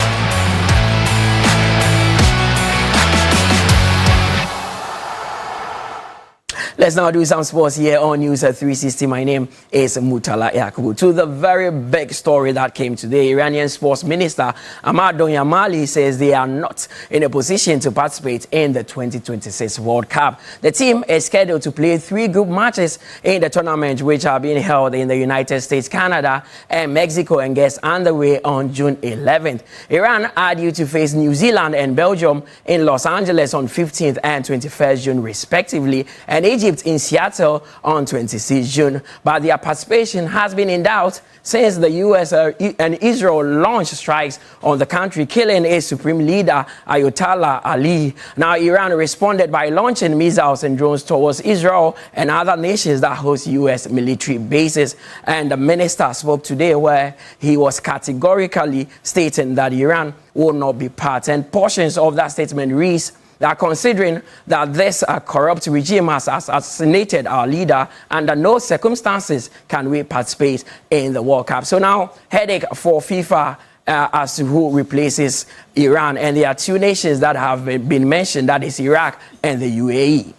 Let's now do some sports here on News360. My name is Mutala Yakubu. To the very big story that came today, Iranian Sports Minister Ahmad Donyamali says they are not in a position to participate in the 2026 World Cup. The team is scheduled to play 3 group matches in the tournament, which are being held in the United States, Canada, and Mexico, and gets underway on June 11th. Iran are due to face New Zealand and Belgium in Los Angeles on 15th and 21st June, respectively, and Egypt in Seattle on 26 June. But their participation has been in doubt since the US and Israel launched strikes on the country, killing its supreme leader, Ayatollah Ali. Now, Iran responded by launching missiles and drones towards Israel and other nations that host US military bases. And the minister spoke today where he was categorically stating that Iran will not be part. And portions of that statement reads that considering that this corrupt regime has assassinated our leader, under no circumstances can we participate in the World Cup. So now, headache for FIFA as to who replaces Iran. And there are 2 nations that have been mentioned, that is Iraq and the UAE.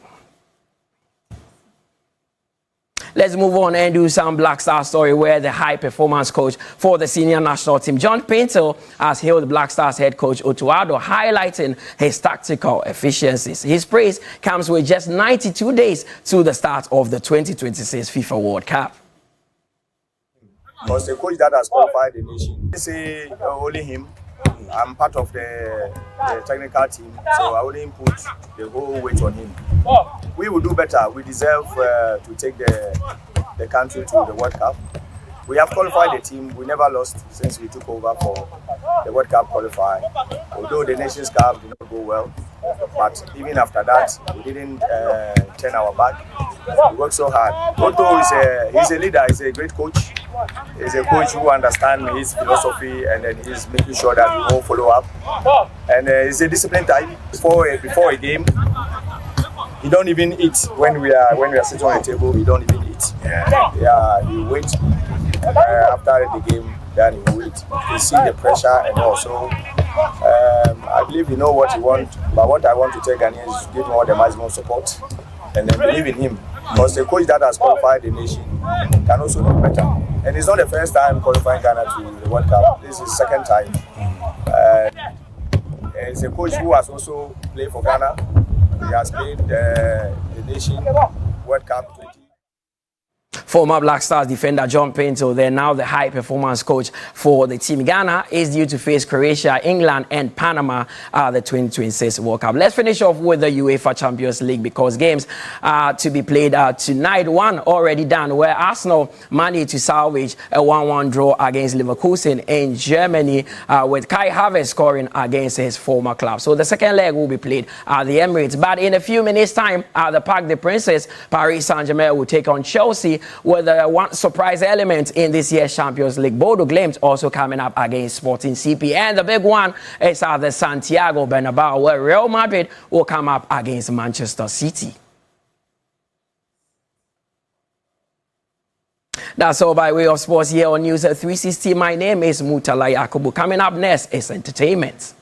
Let's move on and do some Black Star story where the high performance coach for the senior national team, John Painter, has hailed Black Stars head coach Otuado, highlighting his tactical efficiencies. His praise comes with just 92 days to the start of the 2026 FIFA World Cup. Because the coach that has qualified the nation, they say only him I'm part of the technical team, so I wouldn't put the whole weight on him. We will do better. We deserve to take the country to the World Cup. We have qualified the team. We never lost since we took over for the World Cup qualifying. Although the Nations Cup did not go well, but even after that, we didn't turn our back. We worked so hard. Otto he's a leader. He's a great coach. He's a coach who understands his philosophy, and then he's making sure that we all follow up. And he's a disciplined type. Before a game, he don't even eat when we are sitting on the table. He don't even eat. Yeah, he waits after the game. Then he waits. He see the pressure, and also I believe he know what he wants. But what I want to tell Ghanaians is give him all the maximum support, and then believe in him. Because the coach that has qualified the nation can also do better. And it's not the first time qualifying Ghana to the World Cup. This is the second time. It's a coach who has also played for Ghana. He has played the nation World Cup 20. Former Black Stars defender John Pinto, they're now the high performance coach for the team. Ghana is due to face Croatia, England and Panama at the 2026 World Cup. Let's finish off with the UEFA Champions League because games are to be played tonight. One already done where Arsenal managed to salvage a 1-1 draw against Leverkusen in Germany with Kai Havertz scoring against his former club. So the second leg will be played at the Emirates. But in a few minutes time at the Parc des Princes, Paris Saint-Germain will take on Chelsea with one surprise element in this year's Champions League. Bodo Glimt also coming up against Sporting CP. And the big one is at the Santiago Bernabeu, where Real Madrid will come up against Manchester City. That's all by way of sports here on News 360. My name is Mutala Yakubu. Coming up next is entertainment.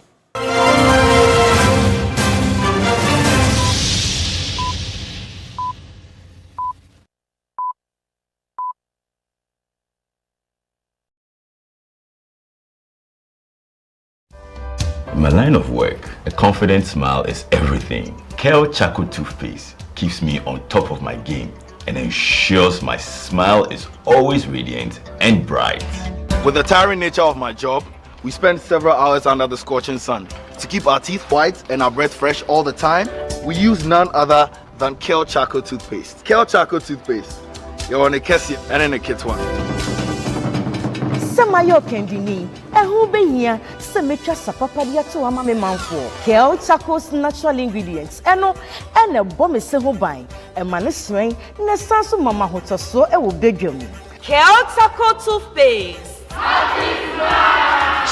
In my line of work, a confident smile is everything. Kale Charcoal Toothpaste keeps me on top of my game and ensures my smile is always radiant and bright. With the tiring nature of my job, we spend several hours under the scorching sun. To keep our teeth white and our breath fresh all the time, we use none other than Kale Charcoal Toothpaste. Kale Charcoal Toothpaste. You're on a Kessie and in a kit one. Samayo Kendini, a who be here, Semetra Sapapadia to a mammy man for Kale Charcoal's natural ingredients, and a bomb is several buying, a man is swing, Nesasu Mama Hotel so a will beg you. Kale Charcoal Toothpaste.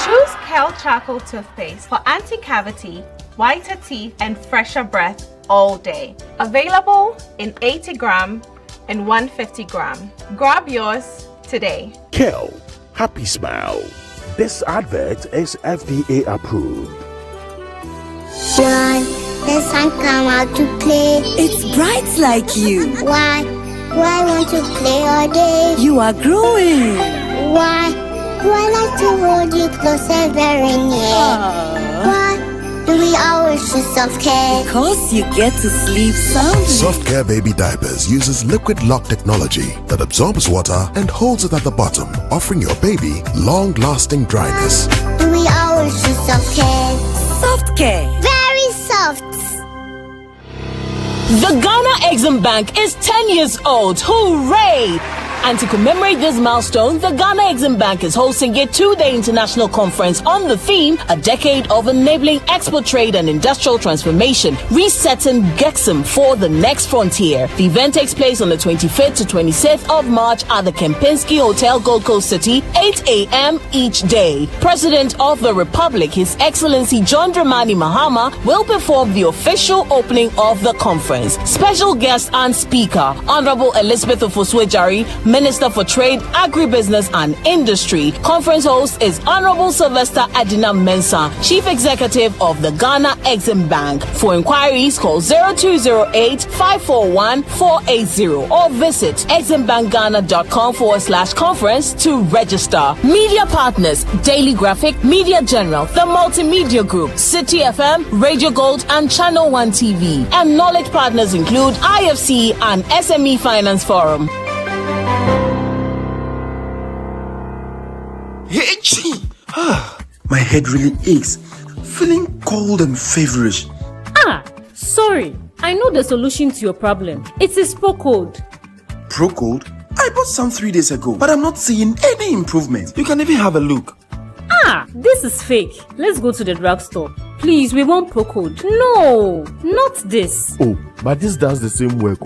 Choose Kale Charcoal Toothpaste for anti-cavity, whiter teeth, and fresher breath all day. Available in 80 gram and 150 gram. Grab yours today. Kale. Happy Smile. This advert is FDA approved. John, the sun come out to play. It's bright like you. Why? Do I want to play all day? You are growing. Why? Do I like to hold you close and very near? Why do we always choose soft care? Because you get to sleep soundly. Soft Care Baby Diapers uses liquid lock technology that absorbs water and holds it at the bottom, offering your baby long-lasting dryness. Do we always choose soft care? Soft Care. Very soft. The Ghana Exim Bank is 10 years old. Hooray! And to commemorate this milestone, the Ghana Exim Bank is hosting a 2-day international conference on the theme, A Decade of Enabling Export Trade and Industrial Transformation, Resetting GEXIM for the Next Frontier. The event takes place on the 25th to 26th of March at the Kempinski Hotel, Gold Coast City, 8 a.m. each day. President of the Republic, His Excellency John Dramani Mahama, will perform the official opening of the conference. Special guest and speaker, Honorable Elizabeth Ofosue-Jari, Minister for Trade, Agribusiness and Industry. Conference host is Honorable Sylvester Adina Mensah, Chief Executive of the Ghana Exim Bank. For inquiries, call 0208-541-480 or visit eximbankghana.com/conference to register. Media partners, Daily Graphic, Media General, The Multimedia Group, City FM, Radio Gold and Channel 1 TV. And knowledge partners include IFC and SME Finance Forum. My head really aches, feeling cold and feverish. Ah, sorry. I know the solution to your problem. It is Procode. Procode? I bought some 3 days ago, but I'm not seeing any improvement. You can even have a look. Ah, this is fake. Let's go to the drugstore. Please, we want Procode. No, not this. Oh, but this does the same work,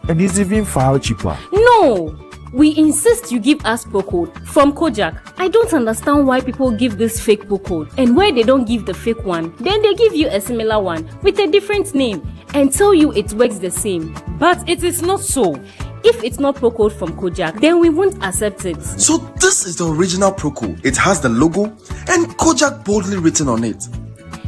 and it's even far cheaper. No, we insist you give us Procode from Kojak. I don't understand why people give this fake Procode, and why they don't give the fake one. Then they give you a similar one with a different name and tell you it works the same. But it is not so. If it's not Procode from Kojak, then we won't accept it. So this is the original Procode. It has the logo and Kojak boldly written on it.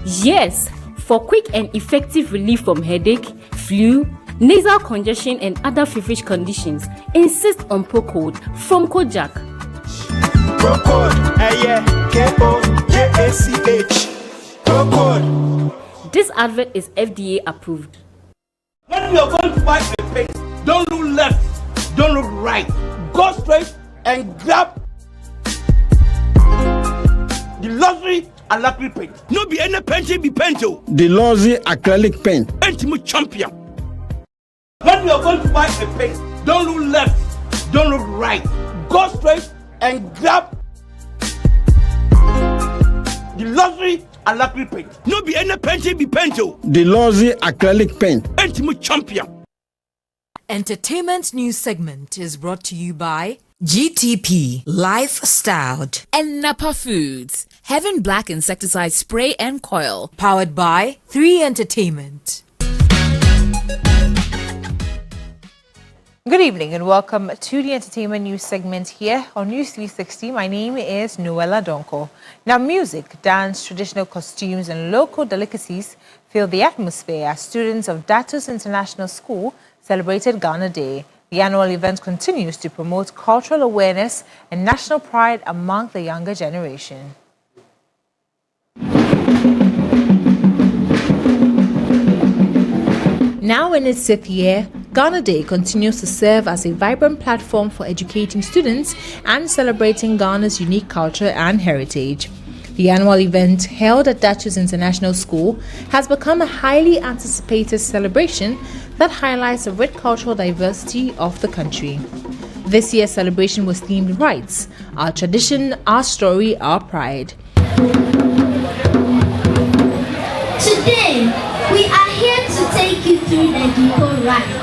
Yes, for quick and effective relief from headache, flu, nasal congestion and other feverish conditions, insist on Procode from Kojak. Procode, K-O-J-A-C-H. Procode. This advert is FDA approved. When you're going to buy a paint, don't look left, don't look right. Go straight and grab the luxury acrylic paint. No be any paint, be paint. The Lozi acrylic paint. Paint champion. When you're going to buy a paint, don't look left, don't look right. Go straight and grab the luxury acrylic paint. No be any paint, be paint. The Lozi acrylic paint. Paint champion. Entertainment news segment is brought to you by GTP Lifestyled and Napa Foods, Heaven Black Insecticide Spray and Coil, powered by 3 Entertainment. Good evening and welcome to the entertainment news segment here on News360. My name is Noella Donko. Now, music, dance, traditional costumes and local delicacies fill the atmosphere as students of Datus International School celebrated Ghana Day. The annual event continues to promote cultural awareness and national pride among the younger generation. Now in its 6th year, Ghana Day continues to serve as a vibrant platform for educating students and celebrating Ghana's unique culture and heritage. The annual event, held at Datus International School, has become a highly anticipated celebration that highlights the rich cultural diversity of the country. This year's celebration was themed Rights, Our Tradition, Our Story, Our Pride. Today, we are here to take you through the Deco Rights.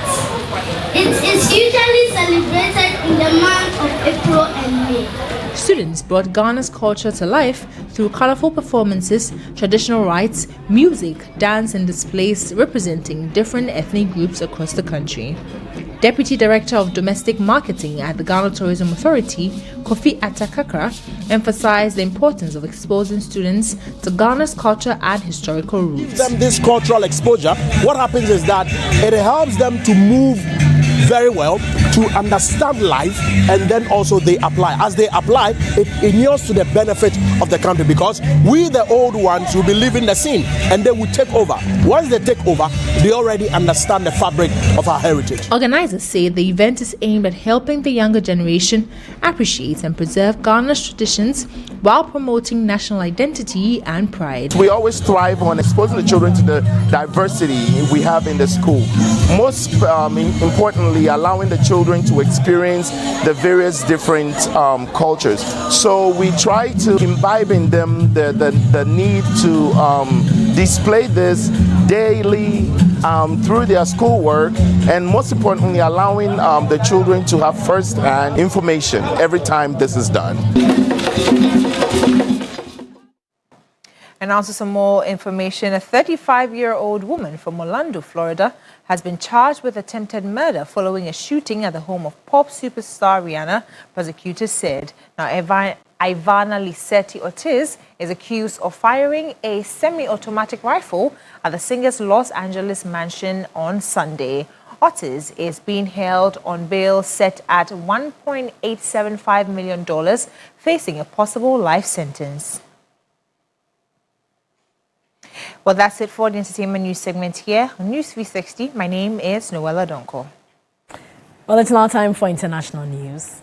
It is usually celebrated in the month of April and May. Students brought Ghana's culture to life through colorful performances, traditional rites, music, dance and displays representing different ethnic groups across the country. Deputy Director of Domestic Marketing at the Ghana Tourism Authority, Kofi Atakakra, emphasized the importance of exposing students to Ghana's culture and historical roots. Give them this cultural exposure. What happens is that it helps them to move very well, to understand life, and then also they apply. As they apply, it inures to the benefit of the country, because we, the old ones, will be leaving the scene and they will take over. Once they take over, they already understand the fabric of our heritage. Organizers say the event is aimed at helping the younger generation appreciate and preserve Ghana's traditions while promoting national identity and pride. We always thrive on exposing the children to the diversity we have in the school. Most importantly, allowing the children to experience the various different cultures. So we try to imbibe in them the need to display this daily through their schoolwork, and most importantly allowing the children to have first-hand information every time this is done. And also some more information. A 35-year-old woman from Orlando, Florida, has been charged with attempted murder following a shooting at the home of pop superstar Rihanna, prosecutors said. Now, Ivana Lisetti Ortiz is accused of firing a semi-automatic rifle at the singer's Los Angeles mansion on Sunday. Ortiz is being held on bail set at $1.875 million, facing a possible life sentence. Well, that's it for the entertainment news segment here on News360. My name is Noella Donko. Well, it's now time for international news.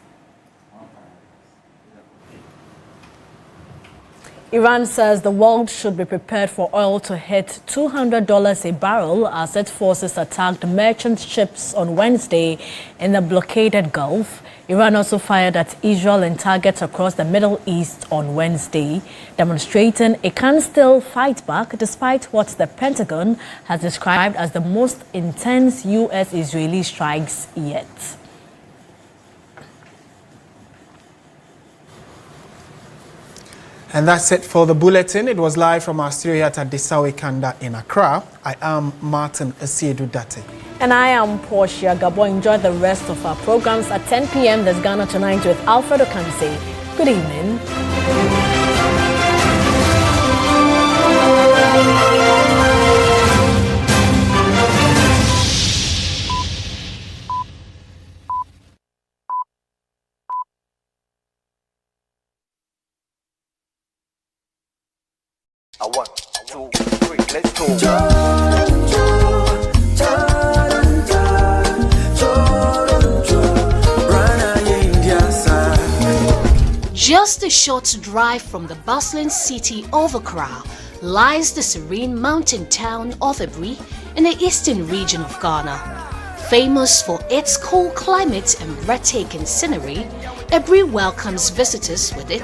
Iran says the world should be prepared for oil to hit $200 a barrel as its forces attacked merchant ships on Wednesday in the blockaded Gulf. Iran also fired at Israel and targets across the Middle East on Wednesday, demonstrating it can still fight back despite what the Pentagon has described as the most intense U.S.-Israeli strikes yet. And that's it for the bulletin. It was live from our studio here at Desawe Kanda in Accra. I am Martin Asiedu Date. And I am Portia Gabo. Enjoy the rest of our programs at 10 p.m. There's Ghana Tonight with Alfredo Kanse. Good evening. A 1, 2, 3, let's go. Just a short drive from the bustling city of Accra lies the serene mountain town of Ebri in the eastern region of Ghana. Famous for its cool climate and breathtaking scenery, Ebri welcomes visitors with its